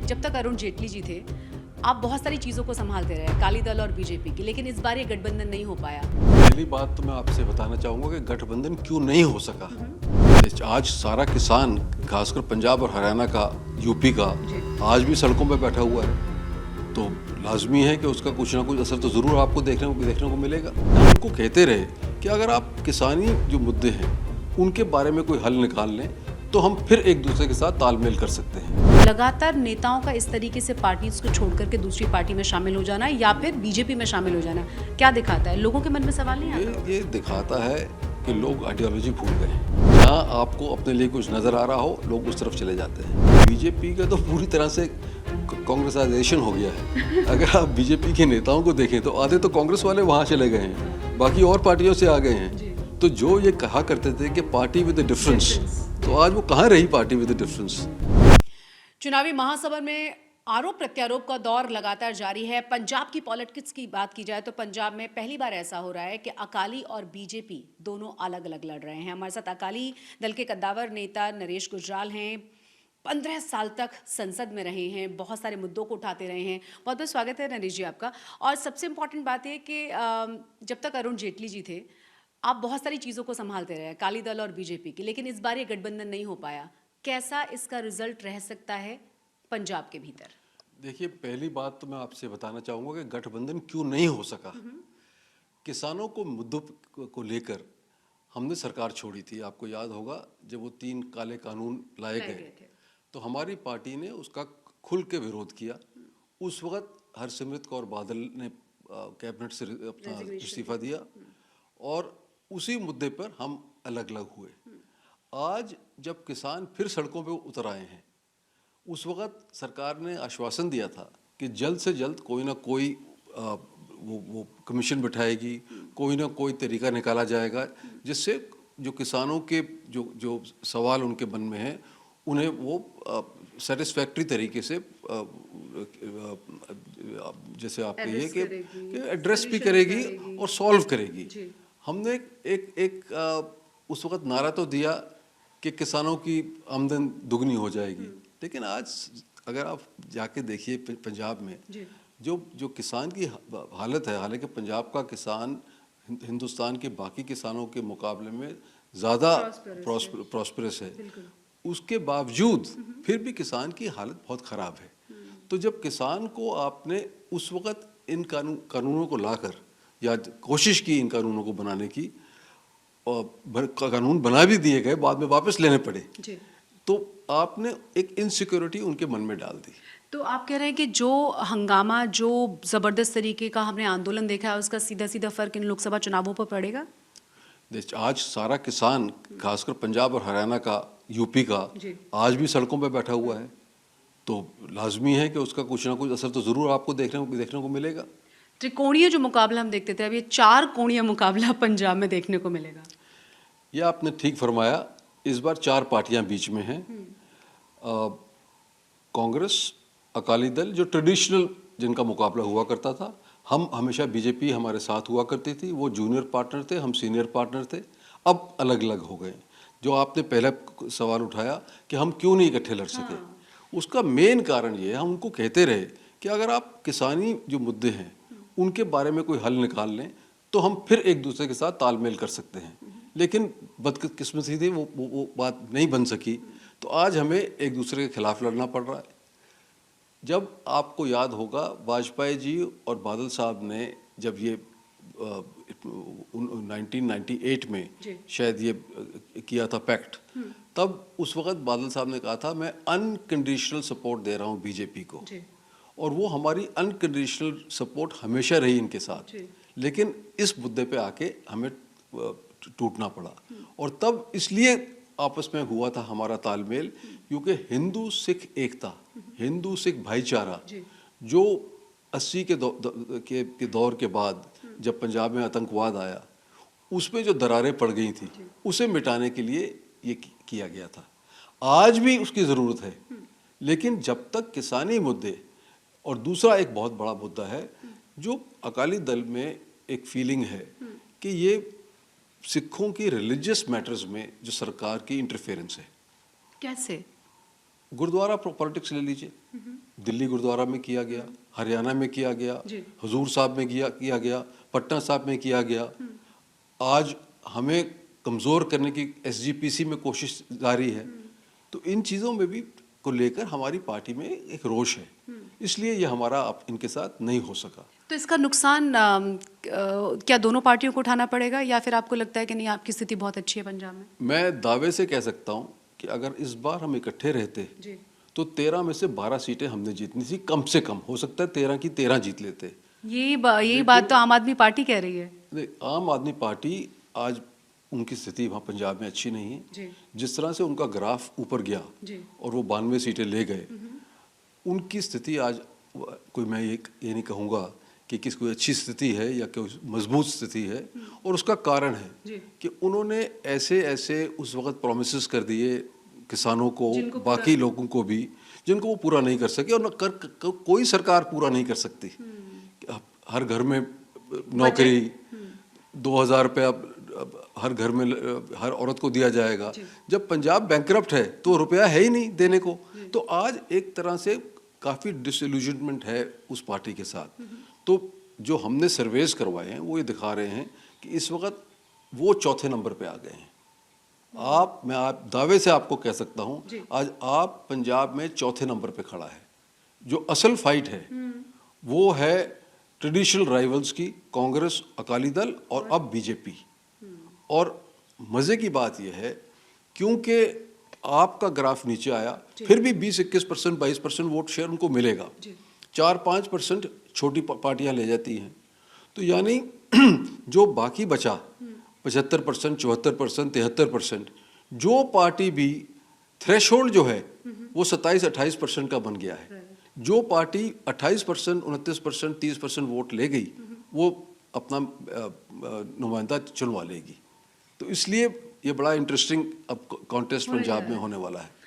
जब तक अरुण जेटली जी थे, आप बहुत सारी चीज़ों को संभालते रहे, अकाली दल और बीजेपी की, लेकिन इस बार ये गठबंधन नहीं हो पाया। पहली बात तो मैं आपसे बताना चाहूँगा कि गठबंधन क्यों नहीं हो सका। आज सारा किसान, खासकर पंजाब और हरियाणा का, यूपी का, आज भी सड़कों पर बैठा हुआ है, तो लाजमी है कि उसका कुछ ना कुछ असर तो ज़रूर आपको देखने को मिलेगा। हम उनको कहते रहे कि अगर आप किसानी जो मुद्दे हैं उनके बारे में कोई हल निकाल लें तो हम फिर एक दूसरे के साथ तालमेल कर सकते हैं। लगातार नेताओं का इस तरीके से पार्टी को छोड़ करके दूसरी पार्टी में शामिल हो जाना या फिर बीजेपी में शामिल हो जाना क्या दिखाता है? लोगों के मन में सवाल नहीं आता? ये दिखाता है कि लोग आइडियोलॉजी भूल गए। जहाँ आपको अपने लिए कुछ नजर आ रहा हो, लोग उस तरफ चले जाते हैं। बीजेपी का तो पूरी तरह से कांग्रेसाइजेशन हो गया है। अगर आप बीजेपी के नेताओं को देखें तो आधे तो कांग्रेस वाले वहाँ चले गए हैं, बाकी और पार्टियों से आ गए हैं। तो जो ये कहा करते थे कि पार्टी विद द डिफरेंस, तो आज वो कहाँ रही पार्टी विद द डिफरेंस। चुनावी महासभा में आरोप प्रत्यारोप का दौर लगातार जारी है। पंजाब की पॉलिटिक्स की बात की जाए तो पंजाब में पहली बार ऐसा हो रहा है कि अकाली और बीजेपी दोनों अलग अलग लड़ रहे हैं। हमारे साथ अकाली दल के कद्दावर नेता नरेश गुजराल हैं। 15 साल तक संसद में रहे हैं, बहुत सारे मुद्दों को उठाते रहे हैं। बहुत बहुत स्वागत है नरेश जी आपका। और सबसे इम्पॉर्टेंट बात है कि जब तक अरुण जेटली जी थे, आप बहुत सारी चीज़ों को संभालते रहे, अकाली दल और बीजेपी की, लेकिन इस बार ये गठबंधन नहीं हो पाया। कैसा इसका रिजल्ट रह सकता है पंजाब के भीतर? देखिए, पहली बात तो मैं आपसे बताना चाहूँगा कि गठबंधन क्यों नहीं हो सका। किसानों को मुद्दों को लेकर हमने सरकार छोड़ी थी। आपको याद होगा जब वो 3 काले कानून लाए गए तो हमारी पार्टी ने उसका खुल के विरोध किया। उस वक्त हरसिमरत कौर बादल ने कैबिनेट से अपना इस्तीफा दिया और उसी मुद्दे पर हम अलग अलग हुए। आज जब किसान फिर सड़कों पे उतर आए हैं, उस वक्त सरकार ने आश्वासन दिया था कि जल्द से जल्द कोई ना कोई वो कमीशन बिठाएगी, कोई ना कोई तरीका निकाला जाएगा जिससे जो किसानों के जो सवाल उनके मन में हैं उन्हें वो सेटिस्फैक्ट्री तरीके से जैसे आप कहिए कि एड्रेस भी करेगी और सॉल्व करेगी। हमने एक उस वक्त नारा तो दिया कि किसानों की आमदन दुगनी हो जाएगी, लेकिन आज अगर आप जाके देखिए पंजाब में जो किसान की हालत है, हालांकि पंजाब का किसान हिंदुस्तान के बाकी किसानों के मुकाबले में ज़्यादा प्रॉस्परस है, उसके बावजूद फिर भी किसान की हालत बहुत ख़राब है। तो जब किसान को आपने उस वक्त इन कानूनों को लाकर या कोशिश की इन कानूनों को बनाने की, और कानून बना भी दिए गए, बाद में वापस लेने पड़े, तो आपने एक इनसिक्योरिटी उनके मन में डाल दी। तो आप कह रहे हैं कि जो हंगामा, जो ज़बरदस्त तरीके का हमने आंदोलन देखा है, उसका सीधा सीधा फर्क इन लोकसभा चुनावों पर पड़ेगा? आज सारा किसान, खासकर पंजाब और हरियाणा का, यूपी का, आज भी सड़कों पर बैठा हुआ है, तो लाजमी है कि उसका कुछ ना कुछ असर तो ज़रूर आपको देखने को मिलेगा। त्रिकोणीय जो मुकाबला हम देखते थे, अब ये 4 कोणीय मुकाबला पंजाब में देखने को मिलेगा। ये आपने ठीक फरमाया, इस बार 4 पार्टियां बीच में हैं। कांग्रेस, अकाली दल जो ट्रेडिशनल जिनका मुकाबला हुआ करता था, हम हमेशा बीजेपी हमारे साथ हुआ करती थी, वो जूनियर पार्टनर थे, हम सीनियर पार्टनर थे, अब अलग अलग हो गए। जो आपने पहला सवाल उठाया कि हम क्यों नहीं इकट्ठे लड़ सके, उसका मेन कारण ये है, हम उनको कहते रहे कि अगर आप किसानी जो मुद्दे हैं उनके बारे में कोई हल निकाल लें तो हम फिर एक दूसरे के साथ तालमेल कर सकते हैं, लेकिन बदकिस्मती थी वो बात नहीं बन सकी। तो आज हमें एक दूसरे के खिलाफ लड़ना पड़ रहा है। जब आपको याद होगा वाजपेयी जी और बादल साहब ने जब ये 1998 में शायद ये किया था पैक्ट, तब उस वक्त बादल साहब ने कहा था मैं अनकंडीशनल सपोर्ट दे रहा हूँ बीजेपी को, और वो हमारी अनकंडीशनल सपोर्ट हमेशा रही इनके साथ, लेकिन इस मुद्दे पे आके हमें टूटना पड़ा। और तब इसलिए आपस में हुआ था हमारा तालमेल, क्योंकि हिंदू सिख एकता, हिंदू सिख भाईचारा जो 80 के दौर के बाद जब पंजाब में आतंकवाद आया, उसमें जो दरारें पड़ गई थी, उसे मिटाने के लिए ये किया गया था। आज भी उसकी ज़रूरत है, लेकिन जब तक किसानी मुद्दे, और दूसरा एक बहुत बड़ा मुद्दा है जो अकाली दल में एक फीलिंग है कि ये सिखों की रिलीजियस मैटर्स में जो सरकार की इंटरफेरेंस है। कैसे? गुरुद्वारा पॉलिटिक्स ले लीजिए, दिल्ली गुरुद्वारा में किया गया, हरियाणा में किया गया, हुजूर साहब में किया गया, पटना साहब में किया गया। आज हमें कमज़ोर करने की एसजीपीसी में कोशिश जारी है। तो इन चीज़ों में भी को लेकर हमारी पार्टी में एक रोष है, इसलिए ये हमारा अब इनके साथ नहीं हो सका। तो इसका नुकसान क्या दोनों पार्टियों को उठाना पड़ेगा, या फिर आपको लगता है कि नहीं आपकी स्थिति बहुत अच्छी है पंजाब में? मैं दावे से कह सकता हूँ कि अगर इस बार हम इकट्ठे रहते तो 13 में से 12 सीटें हमने जीतनी थी, कम से कम। हो सकता है 13 की 13 जीत लेते। यही बात तो आम आदमी पार्टी कह रही है। नहीं, आम आदमी पार्टी आज उनकी स्थिति वहाँ पंजाब में अच्छी नहीं है। जिस तरह से उनका ग्राफ ऊपर गया और वो 92 सीटें ले गए, उनकी स्थिति आज कोई, मैं ये नहीं कहूँगा कि कोई अच्छी स्थिति है या कोई मजबूत स्थिति है। और उसका कारण है कि उन्होंने ऐसे ऐसे उस वक्त प्रोमिसेस कर दिए किसानों को, बाकी लोगों को भी, जिनको वो पूरा नहीं कर सके, और कोई सरकार पूरा नहीं कर सकती। हर घर में नौकरी, 2000 रुपया हर घर में हर औरत को दिया जाएगा। जब पंजाब बैंकरप्ट है तो रुपया है ही नहीं देने को। तो आज एक तरह से काफ़ी डिसइल्यूजनमेंट है उस पार्टी के साथ। तो जो हमने सर्वेस करवाए हैं वो ये दिखा रहे हैं कि इस वक्त वो चौथे नंबर पे आ गए हैं। मैं दावे से आपको कह सकता हूँ, आज आप पंजाब में चौथे नंबर पे खड़ा है। जो असल फाइट है वो है ट्रेडिशनल राइवल्स की, कांग्रेस, अकाली दल और अब बीजेपी। और मज़े की बात यह है, क्योंकि आपका ग्राफ नीचे आया, फिर भी 20-21%, 22% वोट शेयर उनको मिलेगा। 4-5% छोटी पार्टियां ले जाती हैं। तो यानी जो बाकी बचा 75%, 74%, 73%, जो पार्टी भी थ्रेशोल्ड जो है वो 27-28% का बन गया है। जो पार्टी 28%, 29%, 30% वोट ले गई, वो अपना नुमाइंदा चुनवा लेगी। तो इसलिए ये बड़ा इंटरेस्टिंग अब कॉन्टेस्ट पंजाब में होने वाला है।